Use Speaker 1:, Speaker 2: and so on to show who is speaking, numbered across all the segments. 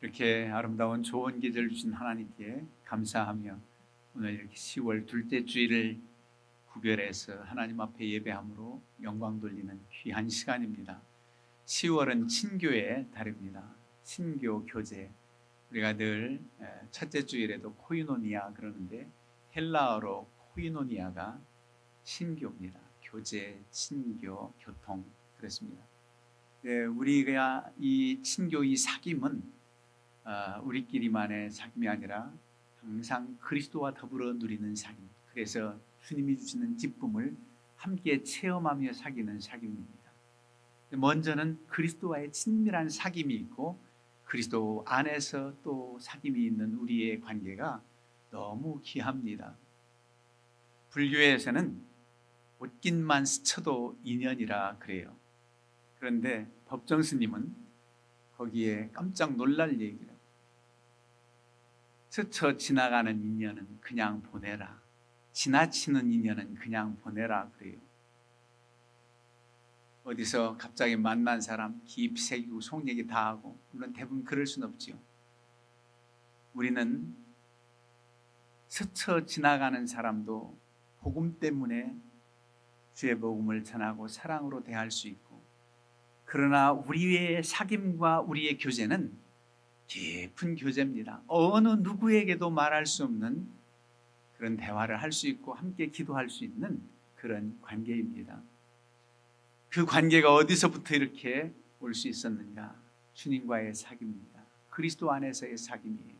Speaker 1: 이렇게 아름다운 좋은 계절 주신 하나님께 감사하며 오늘 이렇게 10월 둘째 주일을 구별해서 하나님 앞에 예배함으로 영광 돌리는 귀한 시간입니다. 10월은 친교의 달입니다. 친교 교제. 우리가 늘 첫째 주일에도 코이노니아 그러는데 헬라어로 코이노니아가 친교입니다. 교제, 친교, 교통 그렇습니다. 우리가 이 친교, 이 사귐은 우리끼리만의 사귐이 아니라 항상 그리스도와 더불어 누리는 사귐. 그래서 주님이 주시는 기쁨을 함께 체험하며 사귀는 사귐입니다. 먼저는 그리스도와의 친밀한 사귐이 있고 그리스도 안에서 또 사귐이 있는 우리의 관계가 너무 귀합니다. 불교에서는 옷깃만 스쳐도 인연이라 그래요. 그런데 법정 스님은 거기에 깜짝 놀랄 얘기를 해요. 스쳐 지나가는 인연은 그냥 보내라. 지나치는 인연은 그냥 보내라 그래요. 어디서 갑자기 만난 사람 깊이 새기고 속 얘기 다 하고, 물론 대부분 그럴 수는 없지요. 우리는 스쳐 지나가는 사람도 복음 때문에 주의 복음을 전하고 사랑으로 대할 수 있고, 그러나 우리의 사귐과 우리의 교제는 깊은 교제입니다. 어느 누구에게도 말할 수 없는 그런 대화를 할 수 있고 함께 기도할 수 있는 그런 관계입니다. 그 관계가 어디서부터 이렇게 올 수 있었는가? 주님과의 사귐입니다. 그리스도 안에서의 사귐이에요.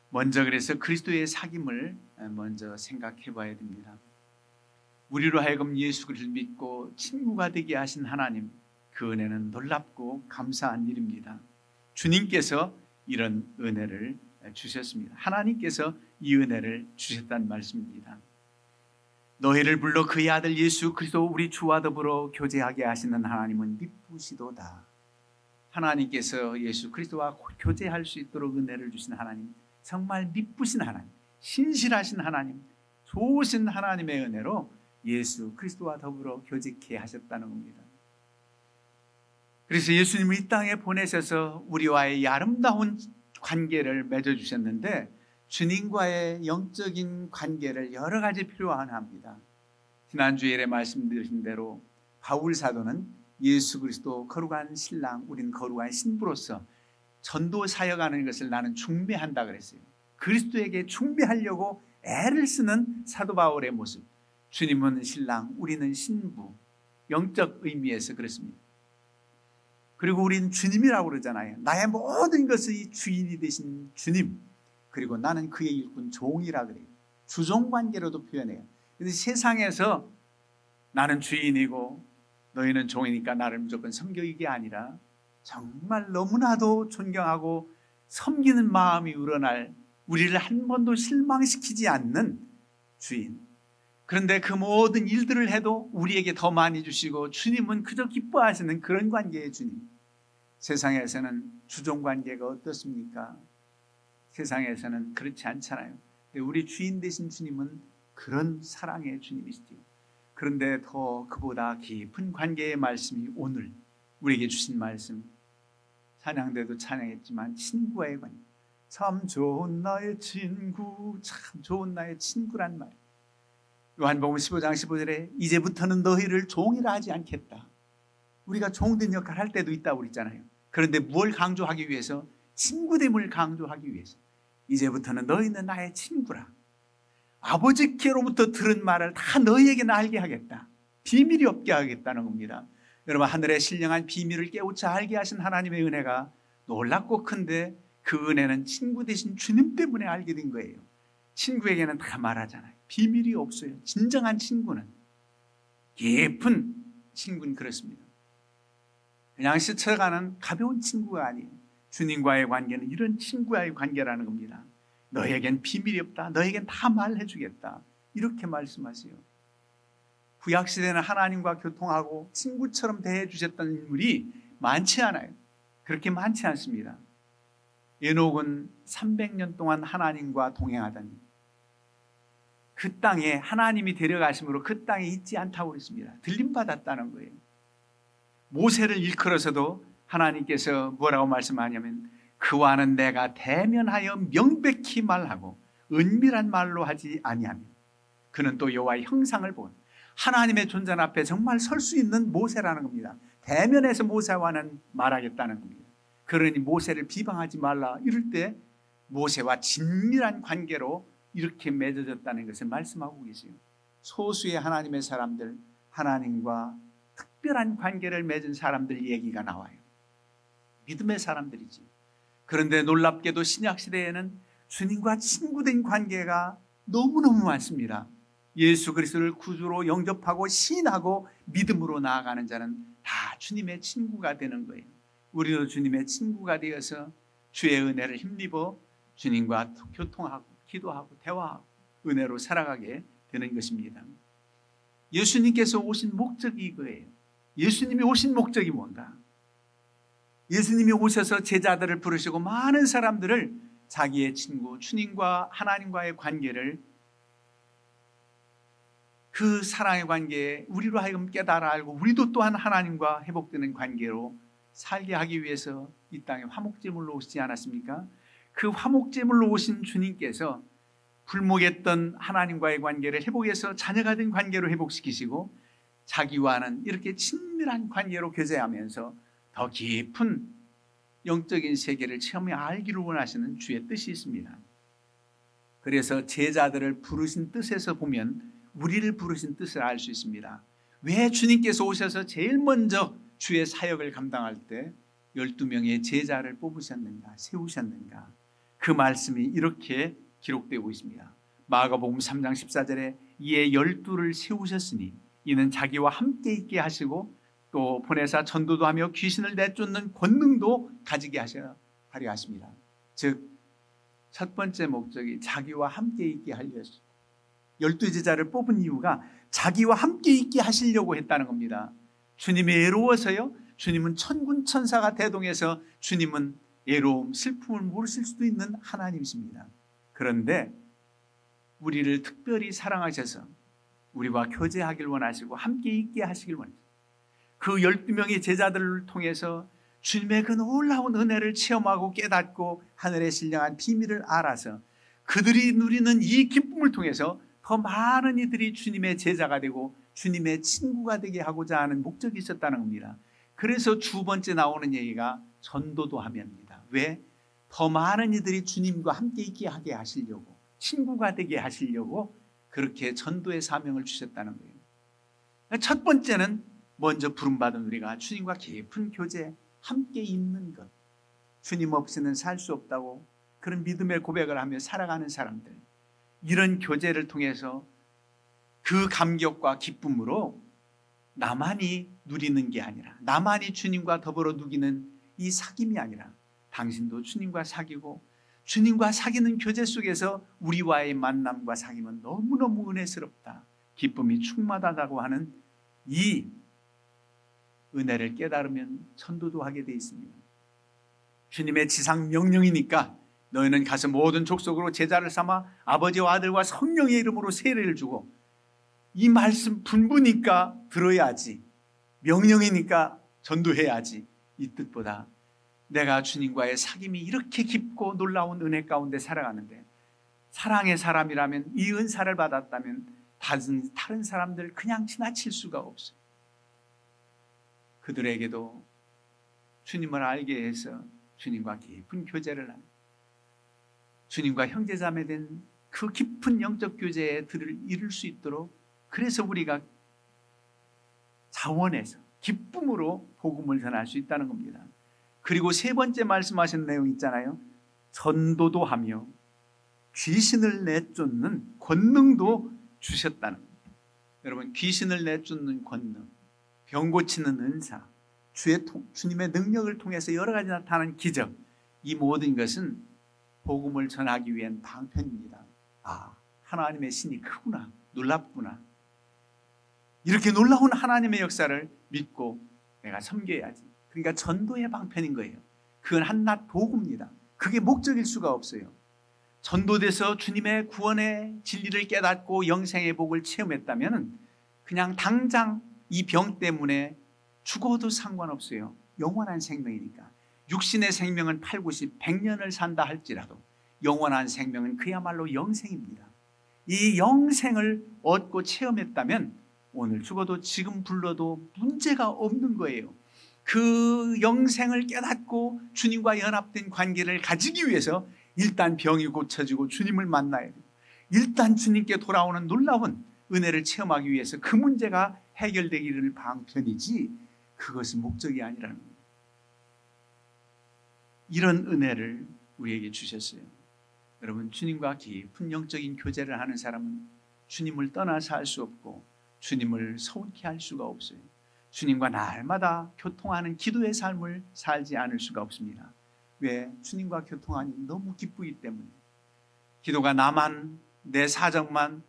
Speaker 1: 먼저 그래서 그리스도의 사귐을 먼저 생각해 봐야 됩니다. 우리로 하여금 예수 그리스도를 믿고 친구가 되게 하신 하나님, 그 은혜는 놀랍고 감사한 일입니다. 주님께서 이런 은혜를 주셨습니다. 하나님께서 이 은혜를 주셨다는 말씀입니다. 너희를 불러 그의 아들 예수 그리스도 우리 주와 더불어 교제하게 하시는 하나님은 미쁘시도다. 하나님께서 예수 그리스도와 교제할 수 있도록 은혜를 주신 하나님, 정말 미쁘신 하나님, 신실하신 하나님, 좋으신 하나님의 은혜로 예수 그리스도와 더불어 교제케 하셨다는 겁니다. 그래서 예수님을 이 땅에 보내셔서 우리와의 아름다운 관계를 맺어주셨는데, 주님과의 영적인 관계를 여러 가지 필요합니다. 지난주에 말씀드린 대로 바울 사도는 예수 그리스도 거룩한 신랑, 우린 거룩한 신부로서 전도 사역하는 것을 나는 중매한다 그랬어요. 그리스도에게 중매하려고 애를 쓰는 사도 바울의 모습. 주님은 신랑, 우리는 신부. 영적 의미에서 그렇습니다. 그리고 우리는 주님이라고 그러잖아요. 나의 모든 것의 주인이 되신 주님, 그리고 나는 그의 일꾼 종이라 그래요. 주종관계로도 표현해요. 그런데 세상에서 나는 주인이고 너희는 종이니까 나를 무조건 섬겨, 이게 아니라 정말 너무나도 존경하고 섬기는 마음이 우러날, 우리를 한 번도 실망시키지 않는 주인. 그런데 그 모든 일들을 해도 우리에게 더 많이 주시고 주님은 그저 기뻐하시는 그런 관계의 주님. 세상에서는 주종관계가 어떻습니까? 세상에서는 그렇지 않잖아요. 우리 주인 되신 주님은 그런 사랑의 주님이시죠. 그런데 더 그보다 깊은 관계의 말씀이 오늘 우리에게 주신 말씀, 찬양대도 찬양했지만 친구와의 관계. 참 좋은 나의 친구, 참 좋은 나의 친구란 말. 요한복음 15장 15절에 이제부터는 너희를 종이라 하지 않겠다. 우리가 종된 역할을 할 때도 있다고 그랬잖아요. 그런데 뭘 강조하기 위해서? 친구됨을 강조하기 위해서. 이제부터는 너희는 나의 친구라. 아버지께로부터 들은 말을 다 너희에게 알게 하겠다. 비밀이 없게 하겠다는 겁니다. 여러분, 하늘의 신령한 비밀을 깨우쳐 알게 하신 하나님의 은혜가 놀랍고 큰데, 그 은혜는 친구 되신 주님 때문에 알게 된 거예요. 친구에게는 다 말하잖아요. 비밀이 없어요. 진정한 친구는, 깊은 친구는 그렇습니다. 그냥 스쳐가는 가벼운 친구가 아니에요. 주님과의 관계는 이런 친구와의 관계라는 겁니다. 너에겐 비밀이 없다. 너에겐 다 말해주겠다. 이렇게 말씀하세요. 구약시대는 하나님과 교통하고 친구처럼 대해주셨던 인물이 많지 않아요. 그렇게 많지 않습니다. 에녹은 300년 동안 하나님과 동행하다니, 그 땅에 하나님이 데려가심으로 그 땅에 있지 않다고 그랬습니다. 들림받았다는 거예요. 모세를 일컬어서도 하나님께서 뭐라고 말씀하냐면 그와는 내가 대면하여 명백히 말하고 은밀한 말로 하지 아니하며. 그는 또 여호와의 형상을 본 하나님의 존재 앞에 정말 설 수 있는 모세라는 겁니다. 대면해서 모세와는 말하겠다는 겁니다. 그러니 모세를 비방하지 말라 이럴 때 모세와 친밀한 관계로 이렇게 맺어졌다는 것을 말씀하고 계세요. 소수의 하나님의 사람들, 하나님과 특별한 관계를 맺은 사람들 얘기가 나와요. 믿음의 사람들이지. 그런데 놀랍게도 신약시대에는 주님과 친구된 관계가 너무너무 많습니다. 예수 그리스도를 구주로 영접하고 신하고 믿음으로 나아가는 자는 다 주님의 친구가 되는 거예요. 우리도 주님의 친구가 되어서 주의 은혜를 힘입어 주님과 교통하고 기도하고 대화하고 은혜로 살아가게 되는 것입니다. 예수님께서 오신 목적이 이거예요. 예수님이 오신 목적이 뭔가? 예수님이 오셔서 제자들을 부르시고 많은 사람들을 자기의 친구, 주님과 하나님과의 관계를, 그 사랑의 관계에 우리로 하여금 깨달아 알고 우리도 또한 하나님과 회복되는 관계로 살게 하기 위해서 이 땅에 화목제물로 오시지 않았습니까? 그 화목제물로 오신 주님께서 불목했던 하나님과의 관계를 회복해서 자녀가 된 관계로 회복시키시고 자기와는 이렇게 친밀한 관계로 교제하면서 더 깊은 영적인 세계를 체험해 알기를 원하시는 주의 뜻이 있습니다. 그래서 제자들을 부르신 뜻에서 보면 우리를 부르신 뜻을 알 수 있습니다. 왜 주님께서 오셔서 제일 먼저 주의 사역을 감당할 때 12명의 제자를 뽑으셨는가, 세우셨는가? 그 말씀이 이렇게 기록되고 있습니다. 마가복음 3장 14절에 이에 12를 세우셨으니 이는 자기와 함께 있게 하시고 또 보내사 전도도 하며 귀신을 내쫓는 권능도 가지게 하려 하십니다. 즉 첫 번째 목적이 자기와 함께 있게 하려, 12제자를 뽑은 이유가 자기와 함께 있게 하시려고 했다는 겁니다. 주님이 애로워서요? 주님은 천군 천사가 대동해서 주님은 애로움, 슬픔을 모르실 수도 있는 하나님이십니다. 그런데 우리를 특별히 사랑하셔서 우리와 교제하길 원하시고 함께 있게 하시길 원하십니다. 그 12명의 제자들을 통해서 주님의 그 놀라운 은혜를 체험하고 깨닫고 하늘에 신령한 비밀을 알아서 그들이 누리는 이 기쁨을 통해서 더 많은 이들이 주님의 제자가 되고 주님의 친구가 되게 하고자 하는 목적이 있었다는 겁니다. 그래서 두 번째 나오는 얘기가 전도도 하며입니다. 왜? 더 많은 이들이 주님과 함께 있게 하게 하시려고, 친구가 되게 하시려고 그렇게 전도의 사명을 주셨다는 거예요. 첫 번째는 먼저 부름받은 우리가 주님과 깊은 교제, 함께 있는 것, 주님 없이는 살 수 없다고 그런 믿음의 고백을 하며 살아가는 사람들, 이런 교제를 통해서 그 감격과 기쁨으로 나만이 누리는 게 아니라, 나만이 주님과 더불어 누리는 이 사귐이 아니라 당신도 주님과 사귀고 주님과 사귀는 교제 속에서 우리와의 만남과 사귐은 너무너무 은혜스럽다, 기쁨이 충만하다고 하는 이 은혜를 깨달으면 전도도 하게 되어 있습니다. 주님의 지상 명령이니까 너희는 가서 모든 족속으로 제자를 삼아 아버지와 아들과 성령의 이름으로 세례를 주고, 이 말씀 분부니까 들어야지, 명령이니까 전도해야지, 이 뜻보다 내가 주님과의 사귐이 이렇게 깊고 놀라운 은혜 가운데 살아가는데 사랑의 사람이라면, 이 은사를 받았다면 다른 사람들 그냥 지나칠 수가 없어요. 그들에게도 주님을 알게 해서 주님과 깊은 교제를 하는, 주님과 형제자매 된 그 깊은 영적 교제에 이룰 수 있도록, 그래서 우리가 자원해서 기쁨으로 복음을 전할 수 있다는 겁니다. 그리고 세 번째 말씀하신 내용 있잖아요. 전도도 하며 귀신을 내쫓는 권능도 주셨다는 겁니다. 여러분, 귀신을 내쫓는 권능, 병 고치는 은사, 주님의 능력을 통해서 여러 가지 나타나는 기적, 이 모든 것은 복음을 전하기 위한 방편입니다. 아, 하나님의 신이 크구나, 놀랍구나, 이렇게 놀라운 하나님의 역사를 믿고 내가 섬겨야지. 그러니까 전도의 방편인 거예요. 그건 한낱 도구입니다. 그게 목적일 수가 없어요. 전도돼서 주님의 구원의 진리를 깨닫고 영생의 복을 체험했다면 그냥 당장 이 병 때문에 죽어도 상관없어요. 영원한 생명이니까. 육신의 생명은 8, 90, 100년을 산다 할지라도 영원한 생명은 그야말로 영생입니다. 이 영생을 얻고 체험했다면 오늘 죽어도 지금 불러도 문제가 없는 거예요. 그 영생을 깨닫고 주님과 연합된 관계를 가지기 위해서 일단 병이 고쳐지고 주님을 만나야 돼요. 일단 주님께 돌아오는 놀라운 은혜를 체험하기 위해서 그 문제가 해결되기를 방편이지 그것이 목적이 아니라는 거예요. 이런 은혜를 우리에게 주셨어요. 여러분, 주님과 깊은 영적인 교제를 하는 사람은 주님을 떠나서 할 수 없고 주님을 서운케 할 수가 없어요. 주님과 날마다 교통하는 기도의 삶을 살지 않을 수가 없습니다. 왜? 주님과 교통하니 너무 기쁘기 때문에. 기도가 나만, 내 사정만,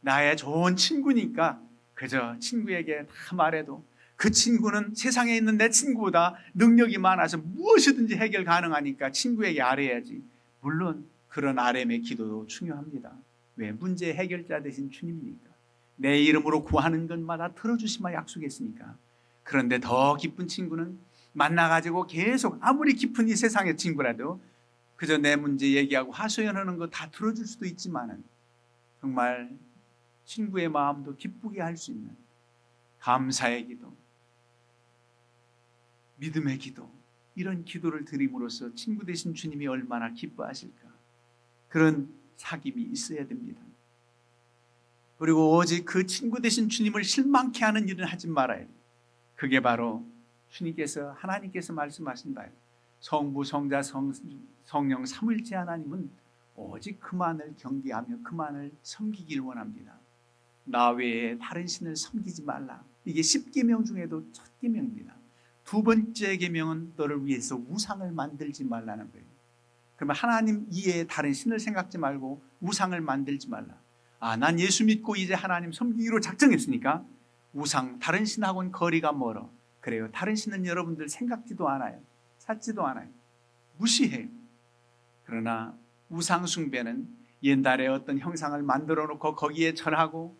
Speaker 1: 나의 좋은 친구니까 그저 친구에게 다 말해도 그 친구는 세상에 있는 내 친구보다 능력이 많아서 무엇이든지 해결 가능하니까 친구에게 아뢰야지. 물론 그런 아뢰의 기도도 중요합니다. 왜? 문제 해결자 되신 주님이니까. 내 이름으로 구하는 것마다 들어주시마 약속했으니까. 그런데 더 기쁜 친구는 만나가지고 계속 아무리 깊은 이 세상의 친구라도 그저 내 문제 얘기하고 하소연하는 거 다 들어줄 수도 있지만은 정말 친구의 마음도 기쁘게 할 수 있는 감사의 기도, 믿음의 기도, 이런 기도를 드림으로써 친구 되신 주님이 얼마나 기뻐하실까. 그런 사귐이 있어야 됩니다. 그리고 오직 그 친구 되신 주님을 실망케 하는 일은 하지 말아야 돼요. 그게 바로 하나님께서 말씀하신 바예요. 성부, 성자, 성령 삼위일체 하나님은 오직 그만을 경배하며 그만을 섬기길 원합니다. 나 외에 다른 신을 섬기지 말라. 이게 10계명 중에도 첫 계명입니다. 두 번째 계명은 너를 위해서 우상을 만들지 말라는 거예요. 그러면 하나님 이외에 다른 신을 생각지 말고 우상을 만들지 말라. 난 예수 믿고 이제 하나님 섬기기로 작정했으니까 우상, 다른 신하고는 거리가 멀어. 그래요. 다른 신은 여러분들 생각지도 않아요. 찾지도 않아요. 무시해요. 그러나 우상 숭배는 옛날에 어떤 형상을 만들어 놓고 거기에 절하고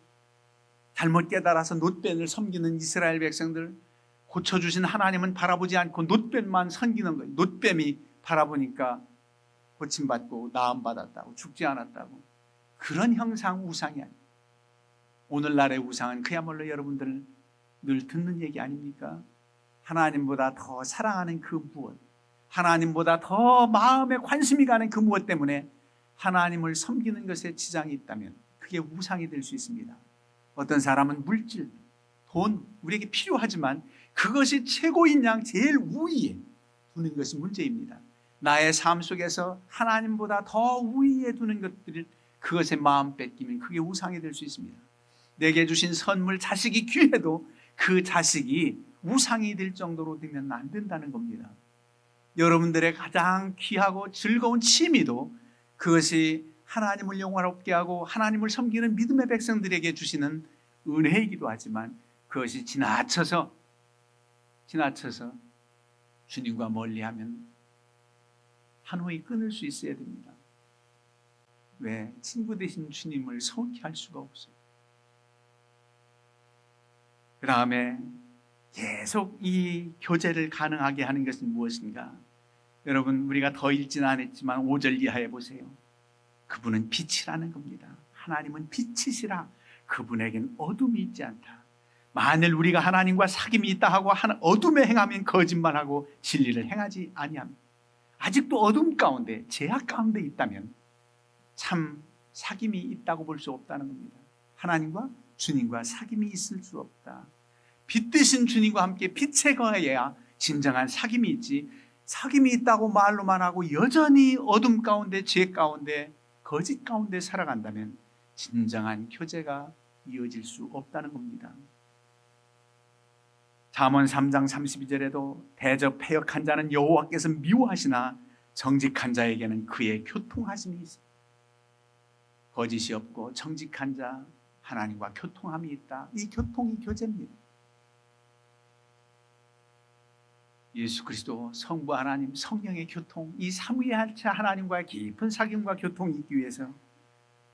Speaker 1: 잘못 깨달아서 놋뱀을 섬기는 이스라엘 백성들, 고쳐주신 하나님은 바라보지 않고 놋뱀만 섬기는 거예요. 놋뱀이 바라보니까 고침받고 나음받았다고, 죽지 않았다고. 그런 형상 우상이 아니에요. 오늘날의 우상은 그야말로 여러분들 늘 듣는 얘기 아닙니까? 하나님보다 더 사랑하는 그 무엇, 하나님보다 더 마음에 관심이 가는 그 무엇 때문에 하나님을 섬기는 것에 지장이 있다면 그게 우상이 될 수 있습니다. 어떤 사람은 물질, 돈, 우리에게 필요하지만 그것이 최고인 양 제일 우위에 두는 것이 문제입니다. 나의 삶 속에서 하나님보다 더 우위에 두는 것들을 그것에 마음 뺏기면 그게 우상이 될 수 있습니다. 내게 주신 선물, 자식이 귀해도 그 자식이 우상이 될 정도로 되면 안 된다는 겁니다. 여러분들의 가장 귀하고 즐거운 취미도 그것이 하나님을 영화롭게 하고 하나님을 섬기는 믿음의 백성들에게 주시는 은혜이기도 하지만 그것이 지나쳐서 주님과 멀리하면 한호히 끊을 수 있어야 됩니다. 왜? 친구 되신 주님을 서운케 할 수가 없어요. 그 다음에 계속 이 교제를 가능하게 하는 것은 무엇인가? 여러분, 우리가 더 읽지는 않았지만 5절 이하에 보세요. 그분은 빛이라는 겁니다. 하나님은 빛이시라. 그분에겐 어둠이 있지 않다. 만일 우리가 하나님과 사귐이 있다 하고 어둠에 행하면 거짓말하고 진리를 행하지 아니합니다. 아직도 어둠 가운데, 죄악 가운데 있다면 참 사귐이 있다고 볼 수 없다는 겁니다. 하나님과 주님과 사귐이 있을 수 없다. 빛 되신 주님과 함께 빛에 거해야 진정한 사귐이 있지, 사귐이 있다고 말로만 하고 여전히 어둠 가운데, 죄 가운데, 거짓 가운데 살아간다면 진정한 교제가 이어질 수 없다는 겁니다. 잠언 3장 32절에도 대접패역한 자는 여호와께서 미워하시나 정직한 자에게는 그의 교통하심이 있습니다. 거짓이 없고 정직한 자, 하나님과 교통함이 있다. 이 교통이 교제입니다. 예수 그리스도, 성부 하나님, 성령의 교통, 이 삼위일체 하나님과의 깊은 사귐과 교통이 있기 위해서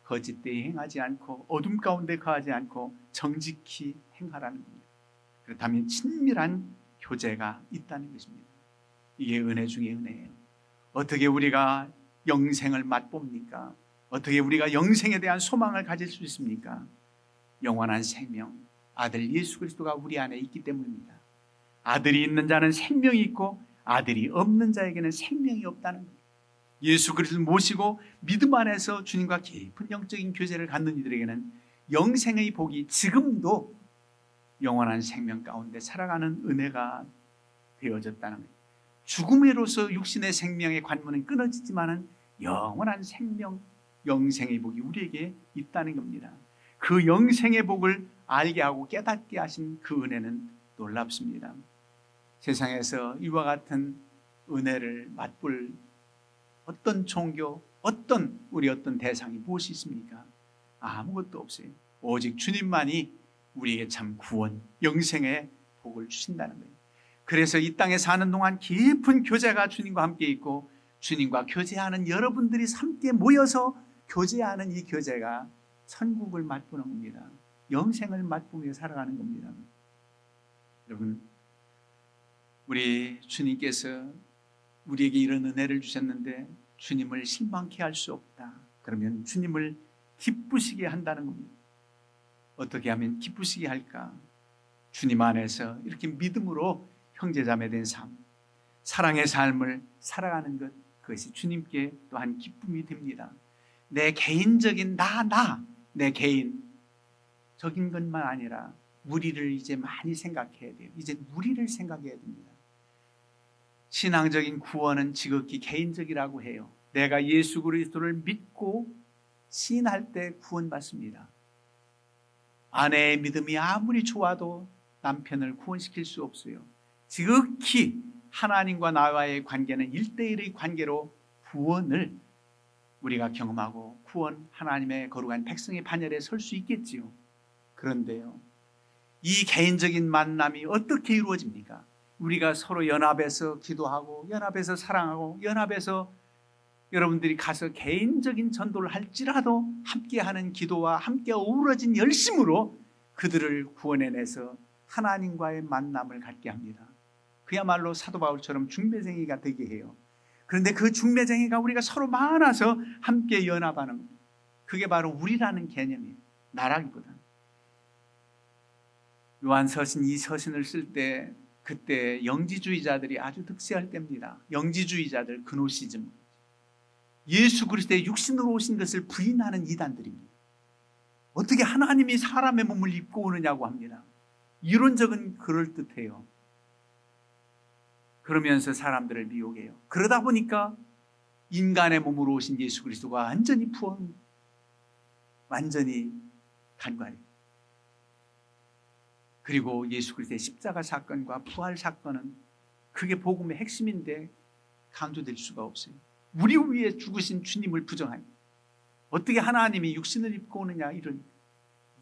Speaker 1: 거짓되이 행하지 않고 어둠 가운데 거하지 않고 정직히 행하라는 겁니다. 그렇다면 친밀한 교제가 있다는 것입니다. 이게 은혜 중에 은혜예요. 어떻게 우리가 영생을 맛봅니까? 어떻게 우리가 영생에 대한 소망을 가질 수 있습니까? 영원한 생명, 아들 예수 그리스도가 우리 안에 있기 때문입니다. 아들이 있는 자는 생명이 있고 아들이 없는 자에게는 생명이 없다는 거예요. 예수 그리스도를 모시고 믿음 안에서 주님과 깊은 영적인 교제를 갖는 이들에게는 영생의 복이 지금도 영원한 생명 가운데 살아가는 은혜가 되어졌다는 거예요. 죽음으로서 육신의 생명의 관문은 끊어지지만은 영원한 생명, 영생의 복이 우리에게 있다는 겁니다. 그 영생의 복을 알게 하고 깨닫게 하신 그 은혜는 놀랍습니다. 세상에서 이와 같은 은혜를 맛볼 어떤 종교, 어떤 대상이 무엇이 있습니까? 아무것도 없어요. 오직 주님만이 우리에게 참 구원, 영생의 복을 주신다는 거예요. 그래서 이 땅에 사는 동안 깊은 교제가 주님과 함께 있고 주님과 교제하는 여러분들이 함께 모여서 교제하는 이 교제가 천국을 맛보는 겁니다. 영생을 맛보며 살아가는 겁니다. 여러분, 우리 주님께서 우리에게 이런 은혜를 주셨는데 주님을 실망케 할 수 없다. 그러면 주님을 기쁘시게 한다는 겁니다. 어떻게 하면 기쁘시게 할까? 주님 안에서 이렇게 믿음으로 형제자매된 삶, 사랑의 삶을 살아가는 것, 그것이 주님께 또한 기쁨이 됩니다. 내 개인적인 내 개인적인 것만 아니라 우리를 이제 많이 생각해야 돼요. 이제 우리를 생각해야 됩니다. 신앙적인 구원은 지극히 개인적이라고 해요. 내가 예수 그리스도를 믿고 신할 때 구원받습니다. 아내의 믿음이 아무리 좋아도 남편을 구원시킬 수 없어요. 지극히 하나님과 나와의 관계는 1대1의 관계로 구원을 우리가 경험하고 구원, 하나님의 거룩한 백성의 반열에 설 수 있겠지요. 그런데요, 이 개인적인 만남이 어떻게 이루어집니까? 우리가 서로 연합해서 기도하고 연합해서 사랑하고 연합해서 여러분들이 가서 개인적인 전도를 할지라도 함께하는 기도와 함께 어우러진 열심으로 그들을 구원해내서 하나님과의 만남을 갖게 합니다. 그야말로 사도 바울처럼 중매쟁이가 되게 해요. 그런데 그 중매쟁이가 우리가 서로 많아서 함께 연합하는 겁니다. 그게 바로 우리라는 개념이에요. 나라기보다. 요한서신 이 서신을 쓸 때 그때 영지주의자들이 아주 득세할 때입니다. 영지주의자들, 그노시즘, 예수 그리스도의 육신으로 오신 것을 부인하는 이단들입니다. 어떻게 하나님이 사람의 몸을 입고 오느냐고 합니다. 이론적은 그럴듯해요. 그러면서 사람들을 미혹해요. 그러다 보니까 인간의 몸으로 오신 예수 그리스도가 완전히 간과해요. 그리고 예수 그리스도의 십자가 사건과 부활 사건은 그게 복음의 핵심인데 강조될 수가 없어요. 우리 위에 죽으신 주님을 부정하니 어떻게 하나님이 육신을 입고 오느냐,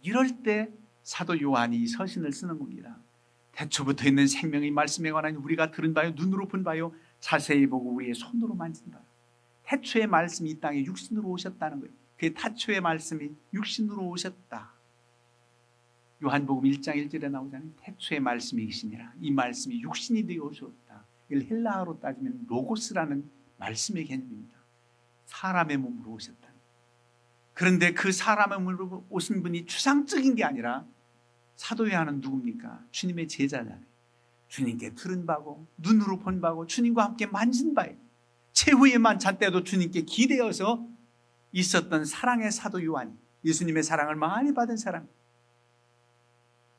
Speaker 1: 이럴 때 사도 요한이 이 서신을 쓰는 겁니다. 태초부터 있는 생명의 말씀에 관한 우리가 들은 바요, 눈으로 본 바요, 자세히 보고 우리의 손으로 만진 바요. 태초의 말씀이 이 땅에 육신으로 오셨다는 거예요. 그 태초의 말씀이 육신으로 오셨다. 요한복음 1장 1절에 나오잖아요. 태초의 말씀이 계시니라. 이 말씀이 육신이 되어 오셨다. 이걸 헬라어로 따지면 로고스라는 말씀의 개념입니다. 사람의 몸으로 오셨다. 그런데 그 사람의 몸으로 오신 분이 추상적인 게 아니라 사도 요한은 누굽니까? 주님의 제자잖아요. 주님께 들은 바고 눈으로 본 바고 주님과 함께 만진 바예요. 최후의 만찬 때도 주님께 기대어서 있었던 사랑의 사도 요한이, 예수님의 사랑을 많이 받은 사람,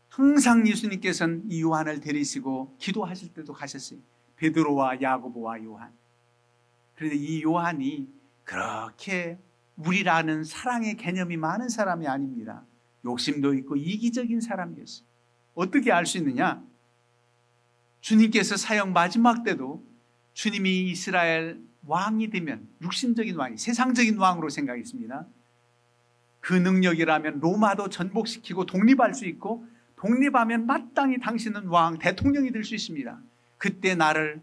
Speaker 1: 항상 예수님께서는 이 요한을 데리시고 기도하실 때도 가셨어요. 베드로와 야고보와 요한. 그런데 이 요한이 그렇게 우리라는 사랑의 개념이 많은 사람이 아닙니다. 욕심도 있고 이기적인 사람이었어요. 어떻게 알 수 있느냐? 주님께서 사형 마지막 때도 주님이 이스라엘 왕이 되면, 육신적인 왕이, 세상적인 왕으로 생각했습니다. 그 능력이라면 로마도 전복시키고 독립할 수 있고, 독립하면 마땅히 당신은 왕, 대통령이 될 수 있습니다. 그때 나를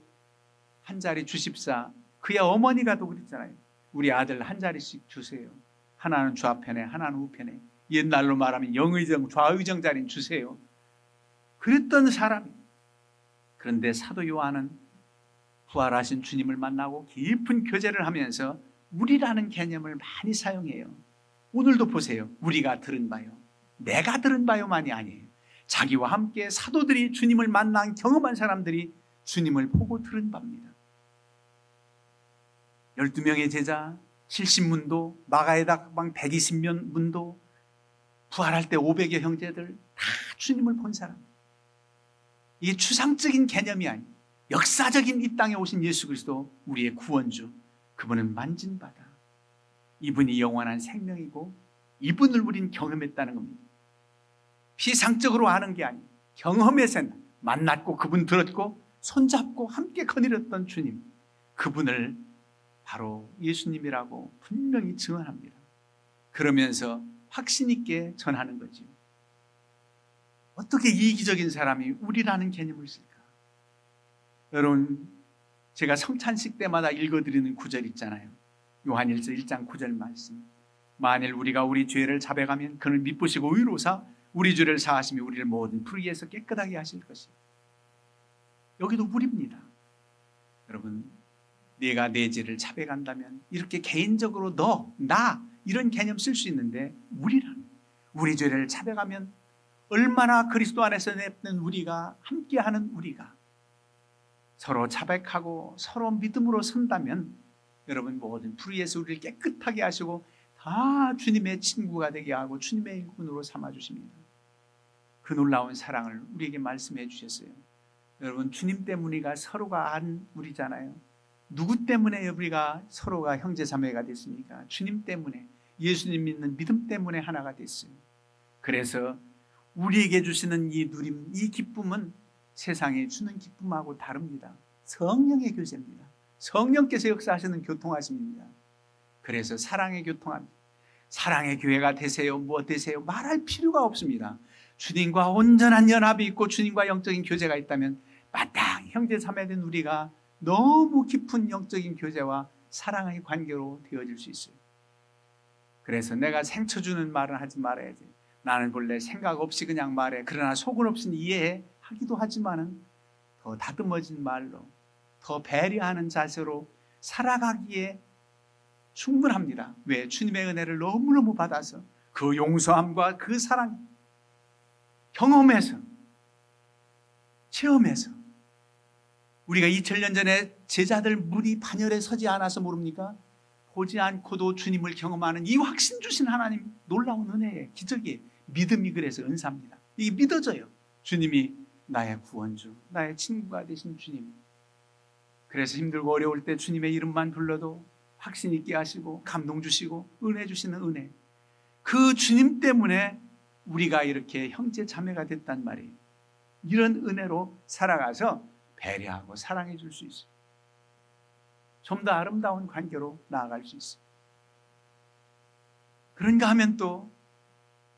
Speaker 1: 한 자리 주십사. 그야 어머니가 또 그랬잖아요. 우리 아들 한 자리씩 주세요. 하나는 좌편에, 하나는 우편에. 옛날로 말하면 영의정, 좌의정 자리는 주세요. 그랬던 사람이. 그런데 사도 요한은 부활하신 주님을 만나고 깊은 교제를 하면서 우리라는 개념을 많이 사용해요. 오늘도 보세요. 우리가 들은 바요, 내가 들은 바요만이 아니에요. 자기와 함께 사도들이 주님을 만난 경험한 사람들이 주님을 보고 들은 바입니다. 12명의 제자, 70문도, 마가의 다방 120문도, 부활할 때 500여 형제들 다 주님을 본 사람. 이게 추상적인 개념이 아니에요. 역사적인 이 땅에 오신 예수 그리스도, 우리의 구원주, 그분은 만진 바다. 이분이 영원한 생명이고 이분을 우린 경험했다는 겁니다. 피상적으로 아는 게 아니에요. 경험에서 만났고 그분 들었고 손잡고 함께 거닐었던 주님, 그분을 바로 예수님이라고 분명히 증언합니다. 그러면서 확신 있게 전하는 거죠. 어떻게 이기적인 사람이 우리라는 개념을 쓸까? 여러분, 제가 성찬식 때마다 읽어드리는 구절 있잖아요. 요한일서 1장 9절 말씀. 만일 우리가 우리 죄를 자백하면 그는 미쁘시고 의로사 우리 죄를 사하시며 우리를 모든 불의에서 깨끗하게 하실 것이요. 여기도 우리입니다. 여러분, 내가 내 죄를 자백한다면 이렇게 개인적으로 너, 나 이런 개념 쓸 수 있는데, 우리 죄를 자백하면 얼마나 그리스도 안에서 냈던 우리가, 함께하는 우리가 서로 자백하고 서로 믿음으로 선다면 여러분 모든 불의에서 우리를 깨끗하게 하시고 다 주님의 친구가 되게 하고 주님의 일꾼으로 삼아주십니다. 그 놀라운 사랑을 우리에게 말씀해 주셨어요. 여러분, 주님 때문에 서로가 한 우리잖아요. 누구 때문에 우리가 서로가 형제자매가 됐습니까? 주님 때문에, 예수님 믿는 믿음 때문에 하나가 됐어요. 그래서 우리에게 주시는 이 누림, 이 기쁨은 세상에 주는 기쁨하고 다릅니다. 성령의 교제입니다. 성령께서 역사하시는 교통하심입니다. 그래서 사랑의 교통합니다. 사랑의 교회가 되세요, 뭐 되세요 말할 필요가 없습니다. 주님과 온전한 연합이 있고 주님과 영적인 교제가 있다면 마땅히 형제 자매된 우리가 너무 깊은 영적인 교제와 사랑의 관계로 되어질 수 있어요. 그래서 내가 상처 주는 말은 하지 말아야지. 나는 본래 생각 없이 그냥 말해. 그러나 속은 없이는 이해해 하기도 하지만은 더 다듬어진 말로, 더 배려하는 자세로 살아가기에 충분합니다. 왜? 주님의 은혜를 너무너무 받아서 그 용서함과 그 사랑 경험해서, 체험해서. 우리가 2000년 전에 제자들 무리 반열에 서지 않아서 모릅니까? 보지 않고도 주님을 경험하는 이 확신 주신 하나님, 놀라운 은혜의 기적이, 믿음이 그래서 은사입니다. 이게 믿어져요. 주님이 나의 구원주, 나의 친구가 되신 주님. 그래서 힘들고 어려울 때 주님의 이름만 불러도 확신 있게 하시고 감동 주시고 은혜 주시는 은혜. 그 주님 때문에 우리가 이렇게 형제 자매가 됐단 말이에요. 이런 은혜로 살아가서 배려하고 사랑해 줄 수 있어요. 좀 더 아름다운 관계로 나아갈 수 있어요. 그런가 하면 또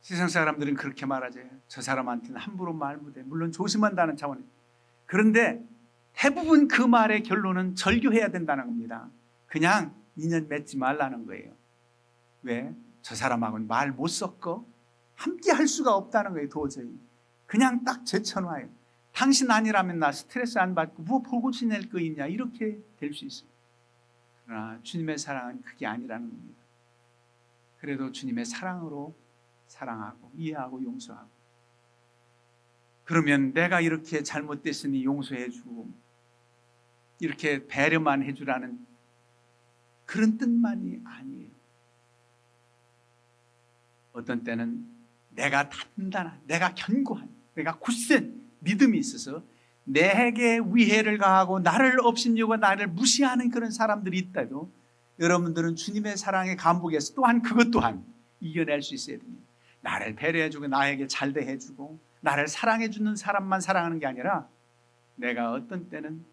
Speaker 1: 세상 사람들은 그렇게 말하죠. 저 사람한테는 함부로 말 못해. 물론 조심한다는 차원이에요. 그런데 대부분 그 말의 결론은 절교해야 된다는 겁니다. 그냥 인연 맺지 말라는 거예요. 왜? 저 사람하고는 말 못 섞어? 함께 할 수가 없다는 거예요. 도저히. 그냥 딱 제쳐놔요. 당신 아니라면 나 스트레스 안 받고 뭐 보고 지낼 거 있냐, 이렇게 될 수 있어요. 그러나 주님의 사랑은 그게 아니라는 겁니다. 그래도 주님의 사랑으로 사랑하고 이해하고 용서하고, 그러면 내가 이렇게 잘못됐으니 용서해주고 이렇게 배려만 해주라는 그런 뜻만이 아니에요. 어떤 때는 내가 단단한, 내가 견고한, 내가 굳센 믿음이 있어서 내게 위해를 가하고 나를 업신여고 나를 무시하는 그런 사람들이 있다도 여러분들은 주님의 사랑의 감복에서 또한 그것 또한 이겨낼 수 있어야 됩니다. 나를 배려해주고 나에게 잘 대해주고 나를 사랑해주는 사람만 사랑하는 게 아니라 내가 어떤 때는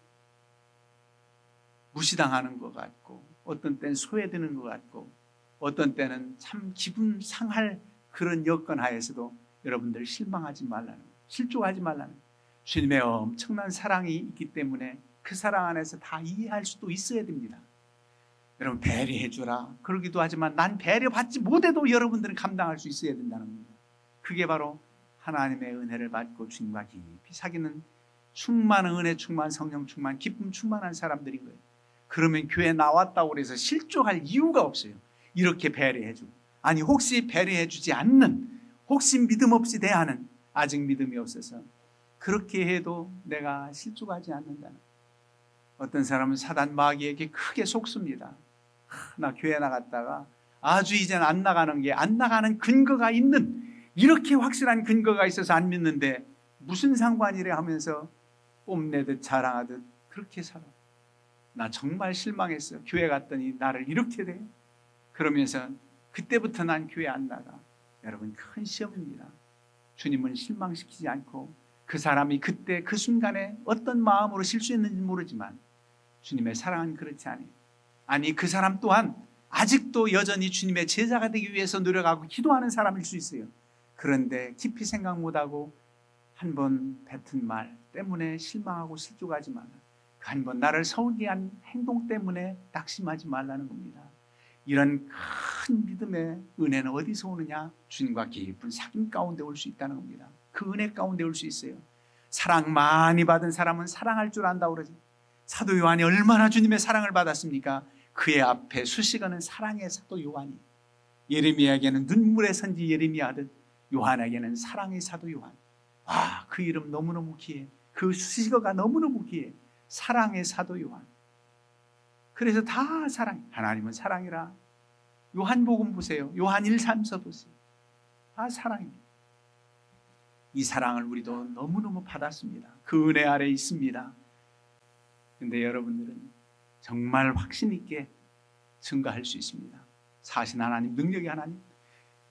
Speaker 1: 무시당하는 것 같고 어떤 때는 소외되는 것 같고 어떤 때는 참 기분 상할 그런 여건 하에서도 여러분들 실망하지 말라는 거예요. 실족하지 말라는 거예요. 주님의 엄청난 사랑이 있기 때문에 그 사랑 안에서 다 이해할 수도 있어야 됩니다. 여러분, 배려해 주라 그러기도 하지만 난 배려받지 못해도 여러분들은 감당할 수 있어야 된다는 겁니다. 그게 바로 하나님의 은혜를 받고 주님과 깊이 사귀는 충만한 은혜 충만, 성령 충만, 기쁨 충만한 사람들인 거예요. 그러면 교회 나왔다고 해서 실족할 이유가 없어요. 이렇게 배려해주고, 아니 혹시 배려해주지 않는, 혹시 믿음 없이 대하는, 아직 믿음이 없어서 그렇게 해도 내가 실족하지 않는다는. 어떤 사람은 사단 마귀에게 크게 속습니다. 나 교회 나갔다가 아주 이제는 안 나가는 게, 안 나가는 근거가 있는, 이렇게 확실한 근거가 있어서 안 믿는데 무슨 상관이래 하면서 뽐내듯 자랑하듯 그렇게 살아. 나 정말 실망했어. 교회 갔더니 나를 이렇게 돼. 그러면서 그때부터 난 교회 안 나가. 여러분, 큰 시험입니다. 주님은 실망시키지 않고, 그 사람이 그때 그 순간에 어떤 마음으로 실수했는지 모르지만 주님의 사랑은 그렇지 않아요. 아니, 그 사람 또한 아직도 여전히 주님의 제자가 되기 위해서 노력하고 기도하는 사람일 수 있어요. 그런데 깊이 생각 못하고 한 번 뱉은 말 때문에 실망하고 실족하지 말라. 한 번 나를 서운게 한 행동 때문에 낙심하지 말라는 겁니다. 이런 큰 믿음의 은혜는 어디서 오느냐? 주님과 깊은 사귐 가운데 올 수 있다는 겁니다. 그 은혜 가운데 올 수 있어요. 사랑 많이 받은 사람은 사랑할 줄 안다고 그러지. 사도 요한이 얼마나 주님의 사랑을 받았습니까? 그의 앞에 수식어는 사랑의 사도 요한이. 예레미야에게는 눈물의 선지 예레미야듯 요한에게는 사랑의 사도 요한. 아, 그 이름 너무너무 귀해. 그 수식어가 너무너무 귀해. 사랑의 사도 요한. 그래서 다 사랑. 하나님은 사랑이라. 요한복음 보세요. 요한 1~3서 보세요. 다 사랑입니다. 이 사랑을 우리도 너무너무 받았습니다. 그 은혜 아래 있습니다. 근데 여러분들은 정말 확신 있게 증거할 수 있습니다. 사신 하나님, 능력의 하나님,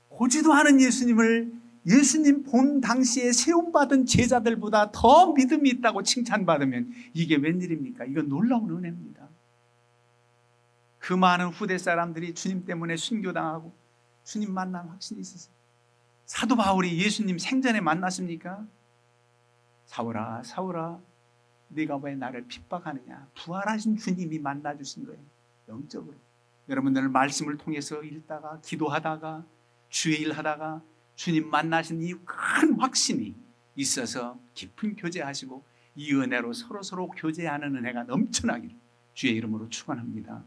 Speaker 1: 보지도 않은 예수님을 예수님 본 당시에 세움받은 제자들보다 더 믿음이 있다고 칭찬받으면 이게 웬일입니까? 이건 놀라운 은혜입니다. 그 많은 후대 사람들이 주님 때문에 순교당하고 주님 만난 확신이 있었어요. 사도 바울이 예수님 생전에 만났습니까? 사울아, 사울아, 네가 왜 나를 핍박하느냐? 부활하신 주님이 만나주신 거예요. 영적으로. 여러분들 말씀을 통해서 읽다가 기도하다가 주의 일하다가 주님 만나신 이 큰 확신이 있어서 깊은 교제하시고 이 은혜로 서로 교제하는 은혜가 넘쳐나기를 주의 이름으로 축원합니다.